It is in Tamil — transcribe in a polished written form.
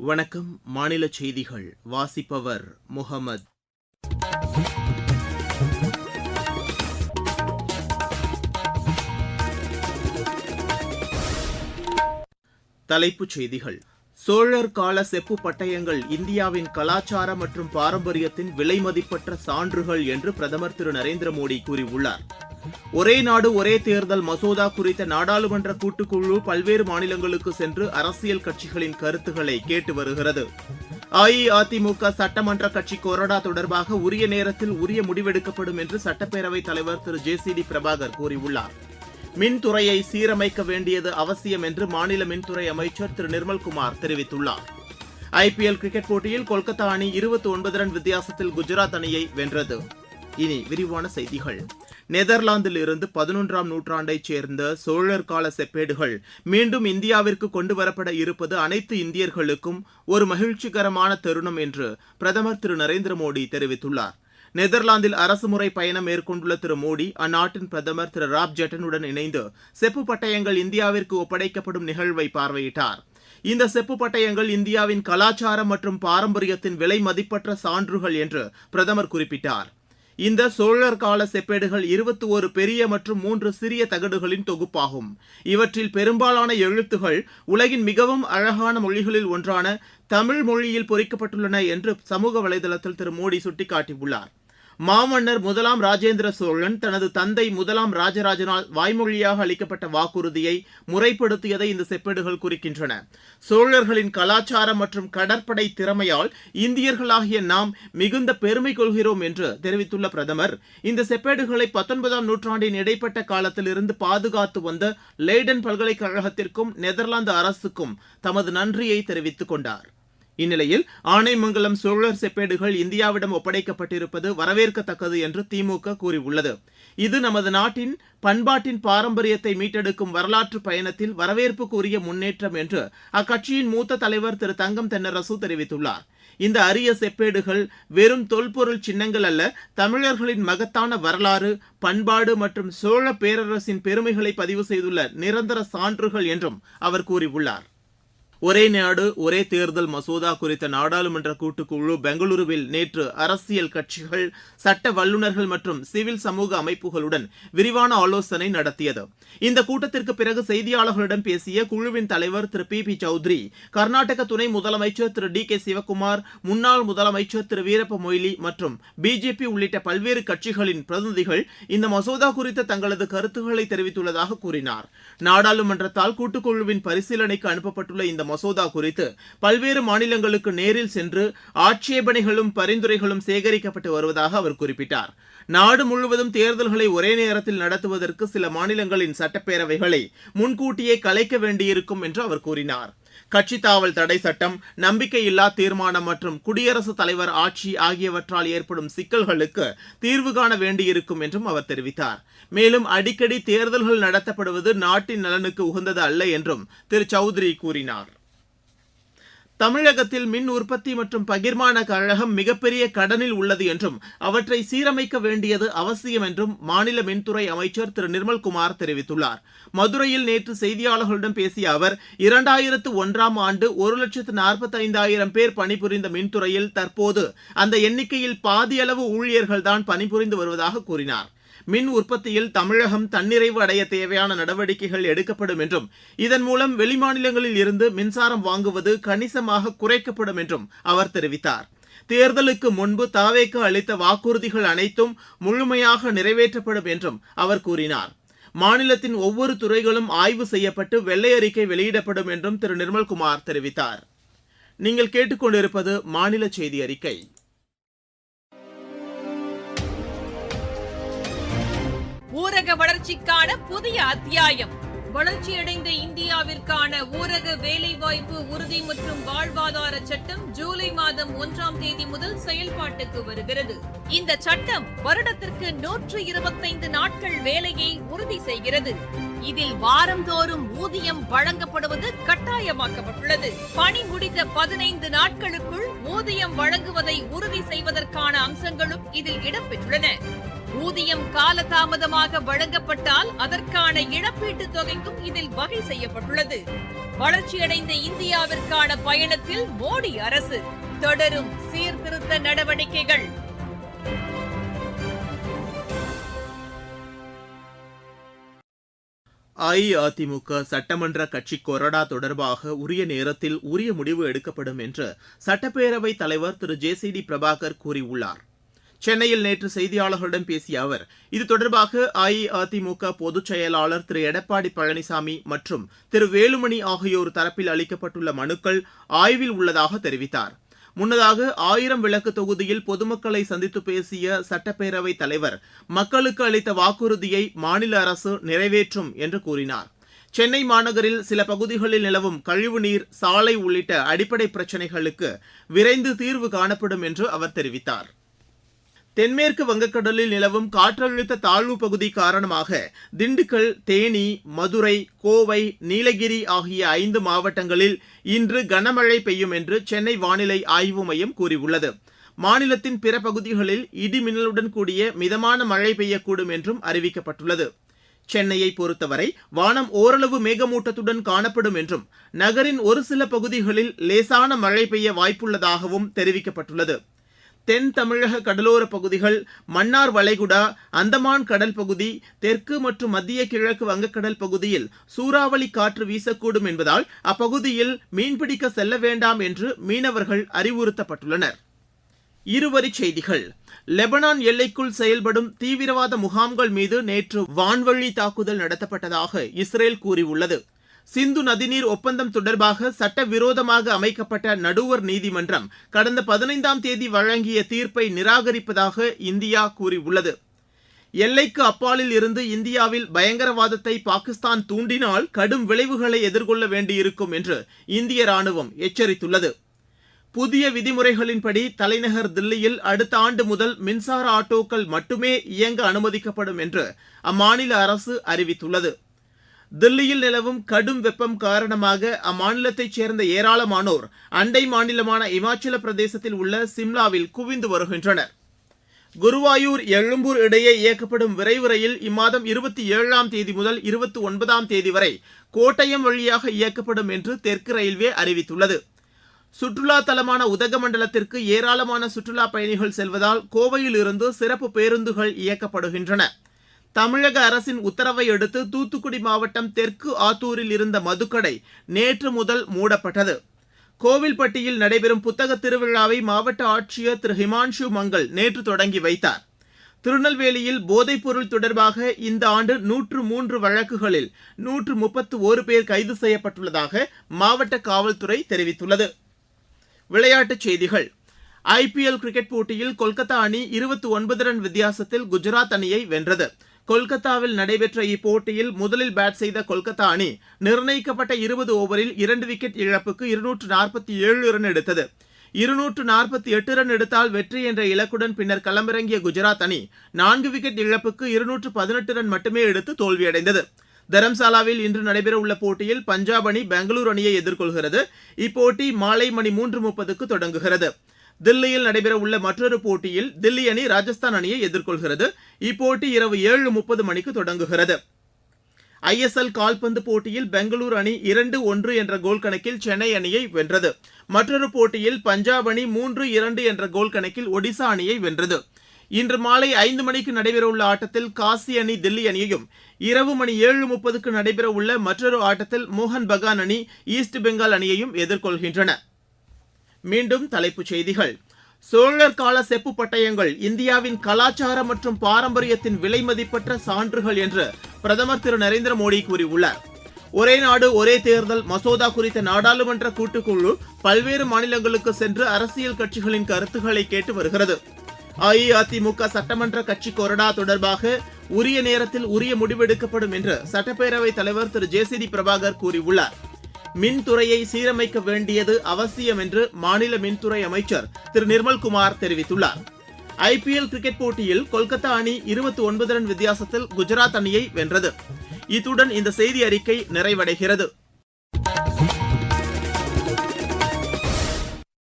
வணக்கம். மாநில செய்திகள் வாசிப்பவர் முகமது. தலைப்புச் செய்திகள். சோழர் கால செப்பு பட்டயங்கள் இந்தியாவின் கலாச்சார மற்றும் பாரம்பரியத்தின் விலைமதிப்பற்ற சான்றுகள் என்று பிரதமர் திரு நரேந்திர மோடி கூறியுள்ளார். ஒரே நாடு ஒரே தேர்தல் மசோதா குறித்த நாடாளுமன்ற கூட்டுக்குழு பல்வேறு மாநிலங்களுக்கு சென்று அரசியல் கட்சிகளின் கருத்துக்களை கேட்டு வருகிறது. அஇஅதிமுக சட்டமன்ற கட்சி கொறடா தொடர்பாக உரிய நேரத்தில் உரிய முடிவெடுக்கப்படும் என்று சட்டப்பேரவைத் தலைவர் திரு ஜே.சி.டி. பிரபாகர் கூறியுள்ளார். மின்துறையை சீரமைக்க வேண்டியது அவசியம் என்று மாநில மின்துறை அமைச்சர் திரு நிர்மல்குமார் தெரிவித்துள்ளார். ஐபிஎல் கிரிக்கெட் போட்டியில் கொல்கத்தா அணி 29 ரன் வித்தியாசத்தில் குஜராத் அணியை வென்றது. இனி விரிவான செய்திகள். நெதர்லாந்தில் இருந்து 11ஆம் நூற்றாண்டைச் சேர்ந்த சோழர் கால செப்பேடுகள் மீண்டும் இந்தியாவிற்கு கொண்டுவரப்பட இருப்பது அனைத்து இந்தியர்களுக்கும் ஒரு மகிழ்ச்சிகரமான தருணம் என்று பிரதமர் திரு நரேந்திர மோடி தெரிவித்துள்ளார். நெதர்லாந்தில் அரசுமுறை பயணம் மேற்கொண்டுள்ள திரு மோடி அந்நாட்டின் பிரதமர் திரு ராப் ஜெட்டனுடன் இணைந்து செப்பு பட்டயங்கள் இந்தியாவிற்கு ஒப்படைக்கப்படும் நிகழ்வை பார்வையிட்டார். இந்த செப்பு பட்டயங்கள் இந்தியாவின் கலாச்சாரம் மற்றும் பாரம்பரியத்தின் விலை மதிப்பற்ற சான்றுகள் என்று பிரதமர் குறிப்பிட்டார். இந்த சோழர் கால செப்பேடுகள் 21 பெரிய மற்றும் 3 சிறிய தகடுகளின் தொகுப்பாகும். இவற்றில் பெரும்பாலான எழுத்துகள் உலகின் மிகவும் அழகான மொழிகளில் ஒன்றான தமிழ் மொழியில் பொறிக்கப்பட்டுள்ளன என்று சமூக வலைதளத்தில் திரு மோடி சுட்டிக்காட்டியுள்ளார். மாமன்னர் முதலாம் ராஜேந்திர சோழன் தனது தந்தை முதலாம் ராஜராஜனால் வாய்மொழியாக அளிக்கப்பட்ட வாக்குறுதியை முறைப்படுத்தியதை இந்த செப்பேடுகள் குறிக்கின்றன. சோழர்களின் கலாச்சாரம் மற்றும் கடற்படை திறமையால் இந்தியர்களாகிய நாம் மிகுந்த பெருமை கொள்கிறோம் என்று தெரிவித்துள்ள பிரதமர், இந்த செப்பேடுகளை 19ஆம் நூற்றாண்டின் இடைப்பட்ட காலத்திலிருந்து பாதுகாத்து வந்த லெய்டன் பல்கலைக்கழகத்திற்கும் நெதர்லாந்து அரசுக்கும் தமது நன்றியை தெரிவித்துக் கொண்டார். இந்நிலையில் ஆனைமங்கலம் சோழர் செப்பேடுகள் இந்தியாவிடம் ஒப்படைக்கப்பட்டிருப்பது வரவேற்கத்தக்கது என்று திமுக கூறியுள்ளது. இது நமது நாட்டின் பண்பாட்டின் பாரம்பரியத்தை மீட்டெடுக்கும் வரலாற்று பயணத்தில் வரவேற்புக்குரிய முன்னேற்றம் என்று அக்கட்சியின் மூத்த தலைவர் திரு தங்கம் தென்னரசு தெரிவித்துள்ளார். இந்த அரிய செப்பேடுகள் வெறும் தொல்பொருள் சின்னங்கள் அல்ல, தமிழர்களின் மகத்தான வரலாறு, பண்பாடு மற்றும் சோழ பேரரசின் பெருமைகளை பதிவு செய்துள்ள நிரந்தர சான்றுகள் என்றும் அவர் கூறியுள்ளார். ஒரே நாடு ஒரே தேர்தல் மசோதா குறித்த நாடாளுமன்ற கூட்டுக்குழு பெங்களூருவில் நேற்று அரசியல் கட்சிகள், சட்ட வல்லுநர்கள் மற்றும் சிவில் சமூக அமைப்புகளுடன் விரிவான ஆலோசனை நடத்தியது. இந்த கூட்டத்திற்கு பிறகு செய்தியாளர்களிடம் பேசிய குழுவின் தலைவர் திரு பி சௌத்ரி, கர்நாடக துணை முதலமைச்சர் திரு டி.கே. சிவக்குமார், முன்னாள் முதலமைச்சர் திரு வீரப்ப மொய்லி மற்றும் பிஜேபி உள்ளிட்ட பல்வேறு கட்சிகளின் பிரதிநிதிகள் இந்த மசோதா குறித்த தங்களது கருத்துக்களை தெரிவித்துள்ளதாக கூறினார். நாடாளுமன்றத்தால் கூட்டுக்குழுவின் பரிசீலனைக்கு அனுப்பப்பட்டுள்ள இந்த மசோதா குறித்து பல்வேறு மாநிலங்களுக்கு நேரில் சென்று ஆட்சேபனைகளும் பரிந்துரைகளும் சேகரிக்கப்பட்டு வருவதாக அவர் குறிப்பிட்டார். நாடு முழுவதும் தேர்தல்களை ஒரே நேரத்தில் நடத்துவதற்கு சில மாநிலங்களின் சட்டப்பேரவைகளை முன்கூட்டியே கலைக்க வேண்டியிருக்கும் என்று அவர் கூறினார். கட்சி தாவல் தடை சட்டம், நம்பிக்கையில்லா தீர்மானம் மற்றும் குடியரசுத் தலைவர் ஆட்சி ஆகியவற்றால் ஏற்படும் சிக்கல்களுக்கு தீர்வு காண வேண்டியிருக்கும் என்றும் அவர் தெரிவித்தார். மேலும் அடிக்கடி தேர்தல்கள் நடத்தப்படுவது நாட்டின் நலனுக்கு உகந்தது அல்ல என்றும் திரு சௌத்ரி கூறினார். தமிழகத்தில் மின் உற்பத்தி மற்றும் பகிர்மான கழகம் மிகப்பெரிய கடனில் உள்ளது என்றும் அவற்றை சீரமைக்க வேண்டியது அவசியம் என்றும் மாநில மின்துறை அமைச்சர் திரு நிர்மல்குமார் தெரிவித்துள்ளார். மதுரையில் நேற்று செய்தியாளர்களிடம் பேசிய அவர், 2001ஆம் ஆண்டு 1,45,000 பேர் பணிபுரிந்த மின்துறையில் தற்போது அந்த எண்ணிக்கையில் பாதியளவு ஊழியர்கள்தான் பணிபுரிந்து வருவதாக கூறினார். மின் உற்பத்தியில் தமிழகம் தன்னிறைவு அடைய தேவையான நடவடிக்கைகள் எடுக்கப்படும் என்றும் இதன் மூலம் வெளிமாநிலங்களில் இருந்து மின்சாரம் வாங்குவது கணிசமாக குறைக்கப்படும் என்றும் அவர் தெரிவித்தார். தேர்தலுக்கு முன்பு தாவேக்கு அளித்த வாக்குறுதிகள் அனைத்தும் முழுமையாக நிறைவேற்றப்படும் என்றும் அவர் கூறினார். மாநிலத்தின் ஒவ்வொரு துறைகளும் ஆய்வு செய்யப்பட்டு வெள்ளை அறிக்கை வெளியிடப்படும் என்றும் திரு நிர்மல்குமார் தெரிவித்தார். நீங்கள் கேட்டுக்கொண்டிருப்பது மாநில செய்தி அறிக்கை. ஊரக வளர்ச்சிக்கான புதிய அத்தியாயம். வளர்ச்சியடைந்த இந்தியாவிற்கான ஊரக வேலைவாய்ப்பு உறுதி மற்றும் வாழ்வாதார சட்டம் ஜூலை மாதம் 1ஆம் தேதி முதல் செயல்பாட்டுக்கு வருகிறது. இந்த சட்டம் வருடத்திற்கு 125 நாட்கள் வேலையை உறுதி செய்கிறது. இதில் வாரந்தோறும் ஊதியம் வழங்கப்படுவது கட்டாயமாக்கப்பட்டுள்ளது. பணி முடிந்த 15 நாட்களுக்குள் ஊதியம் வழங்குவதை உறுதி செய்வதற்கான அம்சங்களும் இதில் இடம்பெற்றுள்ளன. ஊதியம் காலதாமதமாக வழங்கப்பட்டால் அதற்கான இழப்பீட்டுத் தொகைக்கும் இதில் வகை செய்யப்பட்டுள்ளது. வளர்ச்சியடைந்த இந்தியாவிற்கான பயணத்தில் மோடி அரசு தொடரும் சீர்திருத்த நடவடிக்கைகள். அஇஅதிமுக சட்டமன்ற கட்சி கொறடா தொடர்பாக உரிய நேரத்தில் உரிய முடிவு எடுக்கப்படும் என்று சட்டப்பேரவைத் தலைவர் திரு ஜே.சி.டி. பிரபாகர் கூறியுள்ளார். சென்னையில் நேற்று செய்தியாளர்களிடம் பேசிய அவர், இது தொடர்பாக அஇஅதிமுக பொதுச் செயலாளர் திரு எடப்பாடி பழனிசாமி மற்றும் திரு வேலுமணி ஆகியோர் தரப்பில் அளிக்கப்பட்டுள்ள மனுக்கள் ஆய்வில் உள்ளதாக தெரிவித்தார். முன்னதாக 1000 விளக்கு தொகுதியில் பொதுமக்களை சந்தித்து பேசிய சட்டப்பேரவைத் தலைவர், மக்களுக்கு அளித்த வாக்குறுதியை மாநில அரசு நிறைவேற்றும் என்று கூறினார். சென்னை மாநகரில் சில பகுதிகளில் நிலவும் கழிவுநீர், சாலை உள்ளிட்ட அடிப்படை பிரச்சினைகளுக்கு விரைந்து தீர்வு காணப்படும் என்று அவர் தெரிவித்தார். தென்மேற்கு வங்கக்கடலில் நிலவும் காற்றழுத்த தாழ்வு பகுதி காரணமாக திண்டுக்கல், தேனி, மதுரை, கோவை, நீலகிரி ஆகிய 5 மாவட்டங்களில் இன்று கனமழை பெய்யும் என்று சென்னை வானிலை ஆய்வு மையம் கூறியுள்ளது. மாநிலத்தின் பிற பகுதிகளில் இடி மின்னலுடன் கூடிய மிதமான மழை பெய்யக்கூடும் என்றும் அறிவிக்கப்பட்டுள்ளது. சென்னையை பொறுத்தவரை வானம் ஓரளவு மேகமூட்டத்துடன் காணப்படும் என்றும் நகரின் ஒரு சில பகுதிகளில் லேசான மழை பெய்ய வாய்ப்புள்ளதாகவும் தெரிவிக்கப்பட்டுள்ளது. தென் தமிழக கடலோர பகுதிகள், மன்னார் வளைகுடா, அந்தமான் கடல் பகுதி, தெற்கு மற்றும் மத்திய கிழக்கு வங்கக்கடல் பகுதியில் சூறாவளி காற்று வீசக்கூடும் என்பதால் அப்பகுதியில் மீன்பிடிக்க செல்ல வேண்டாம் என்று மீனவர்கள் அறிவுறுத்தப்பட்டுள்ளனர். இருவரிச் செய்திகள். லெபனான் எல்லைக்குள் செயல்படும் தீவிரவாத முகாம்கள் மீது நேற்று வான்வழி தாக்குதல் நடத்தப்பட்டதாக இஸ்ரேல் கூறியுள்ளது. சிந்து நதிநீர் ஒப்பந்தம் தொடர்பாக சட்டவிரோதமாக அமைக்கப்பட்ட நடுவர் நீதிமன்றம் கடந்த 15ஆம் தேதி வழங்கிய தீர்ப்பை நிராகரிப்பதாக இந்தியா கூறியுள்ளது. எல்லைக்கு அப்பாலில் இருந்து இந்தியாவில் பயங்கரவாதத்தை பாகிஸ்தான் தூண்டினால் கடும் விளைவுகளை எதிர்கொள்ள வேண்டியிருக்கும் என்று இந்திய ராணுவம் எச்சரித்துள்ளது. புதிய விதிமுறைகளின்படி தலைநகர் தில்லியில் அடுத்த ஆண்டு முதல் மின்சார ஆட்டோக்கள் மட்டுமே இயங்க அனுமதிக்கப்படும் என்று அம்மாநில அரசு அறிவித்துள்ளது. தில்லியில் நிலவும் கடும் வெப்பம் காரணமாக அம்மாநிலத்தைச் சேர்ந்த ஏராளமானோர் அண்டை மாநிலமான இமாச்சல பிரதேசத்தில் உள்ள சிம்லாவில் குவிந்து வருகின்றனர். குருவாயூர் எழும்பூர் இடையே இயக்கப்படும் விரைவு ரயில் இம்மாதம் 27ஆம் தேதி முதல் 29ஆம் தேதி வரை கோட்டயம் வழியாக இயக்கப்படும் என்று தெற்கு ரயில்வே அறிவித்துள்ளது. சுற்றுலா தலமான உதகமண்டலத்திற்கு ஏராளமான சுற்றுலா பயணிகள் செல்வதால் கோவையில் இருந்து சிறப்பு பேருந்துகள் இயக்கப்படுகின்றன. தமிழக அரசின் உத்தரவை அடுத்து தூத்துக்குடி மாவட்டம் தெற்கு ஆத்தூரில் இருந்த மதுக்கடை நேற்று முதல் மூடப்பட்டது. கோவில்பட்டியில் நடைபெறும் புத்தக திருவிழாவை மாவட்ட ஆட்சியர் திரு ஹிமான்ஷு மங்கள் நேற்று தொடங்கி வைத்தார். திருநெல்வேலியில் போதைப்பொருள் தொடர்பாக இந்த ஆண்டு 103 வழக்குகளில் 131 பேர் கைது செய்யப்பட்டுள்ளதாக மாவட்ட காவல்துறை தெரிவித்துள்ளது. விளையாட்டுச் செய்திகள். IPL கிரிக்கெட் போட்டியில் கொல்கத்தா அணி 29 ரன் வித்தியாசத்தில் குஜராத் அணியை வென்றது. கொல்கத்தாவில் நடைபெற்ற இப்போட்டியில் முதலில் பேட் செய்த கொல்கத்தா அணி நிர்ணயிக்கப்பட்ட 20 ஓவரில் 2 விக்கெட் இழப்புக்கு 247 ரன் எடுத்தது. 248 ரன் எடுத்தால் வெற்றி என்ற இலக்குடன் பின்னர் களமிறங்கிய குஜராத் அணி 4 விக்கெட் இழப்புக்கு 218 ரன் மட்டுமே எடுத்து தோல்வியடைந்தது. தரம்சாலாவில் இன்று நடைபெறவுள்ள போட்டியில் பஞ்சாப் அணி பெங்களூரு அணியை எதிர்கொள்கிறது. இப்போட்டி மாலை மணி 3:30க்கு தொடங்குகிறது. தில்லியில் நடைபெறவுள்ள மற்றொரு போட்டியில் தில்லி அணி ராஜஸ்தான் அணியை எதிர்கொள்கிறது. இப்போட்டி இரவு 7:30 மணிக்கு தொடங்குகிறது. ISL கால்பந்து போட்டியில் பெங்களூரு அணி 2-1 என்ற கோல் கணக்கில் சென்னை அணியை வென்றது. மற்றொரு போட்டியில் பஞ்சாப் அணி 3-2 என்ற கோல் கணக்கில் ஒடிசா அணியை வென்றது. இன்று மாலை 5 மணிக்கு நடைபெறவுள்ள ஆட்டத்தில் காசி அணி தில்லி அணியையும், இரவு மணி 7:30க்கு நடைபெறவுள்ள மற்றொரு ஆட்டத்தில் மோகன் பகான் அணி ஈஸ்ட் பெங்கால் அணியையும் எதிர்கொள்கின்றன. மீண்டும் தலைப்புச் செய்திகள். சோழர் கால செப்பு பட்டயங்கள் இந்தியாவின் கலாச்சார மற்றும் பாரம்பரியத்தின் விலைமதிப்பற்ற சான்றுகள் என்று பிரதமர் திரு நரேந்திர மோடி கூறியுள்ளார். ஒரே நாடு ஒரே தேர்தல் மசோதா குறித்த நாடாளுமன்ற கூட்டுக்குழு பல்வேறு மாநிலங்களுக்கு சென்று அரசியல் கட்சிகளின் கருத்துக்களை கேட்டு வருகிறது. அஇஅதிமுக சட்டமன்ற கட்சி கொறடா தொடர்பாக உரிய நேரத்தில் உரிய முடிவெடுக்கப்படும் என்று சட்டப்பேரவைத் தலைவர் திரு ஜே.சி.டி. பிரபாகர் கூறியுள்ளார். மின்துறையை சீரமைக்க வேண்டியது அவசியம் என்று மாநில மின்துறை அமைச்சர் திரு நிர்மல்குமார் தெரிவித்துள்ளார். IPL கிரிக்கெட் போட்டியில் கொல்கத்தா அணி 29 ரன் வித்தியாசத்தில் குஜராத் அணியை வென்றது. இத்துடன் இந்த செய்தி அறிக்கை நிறைவடைகிறது.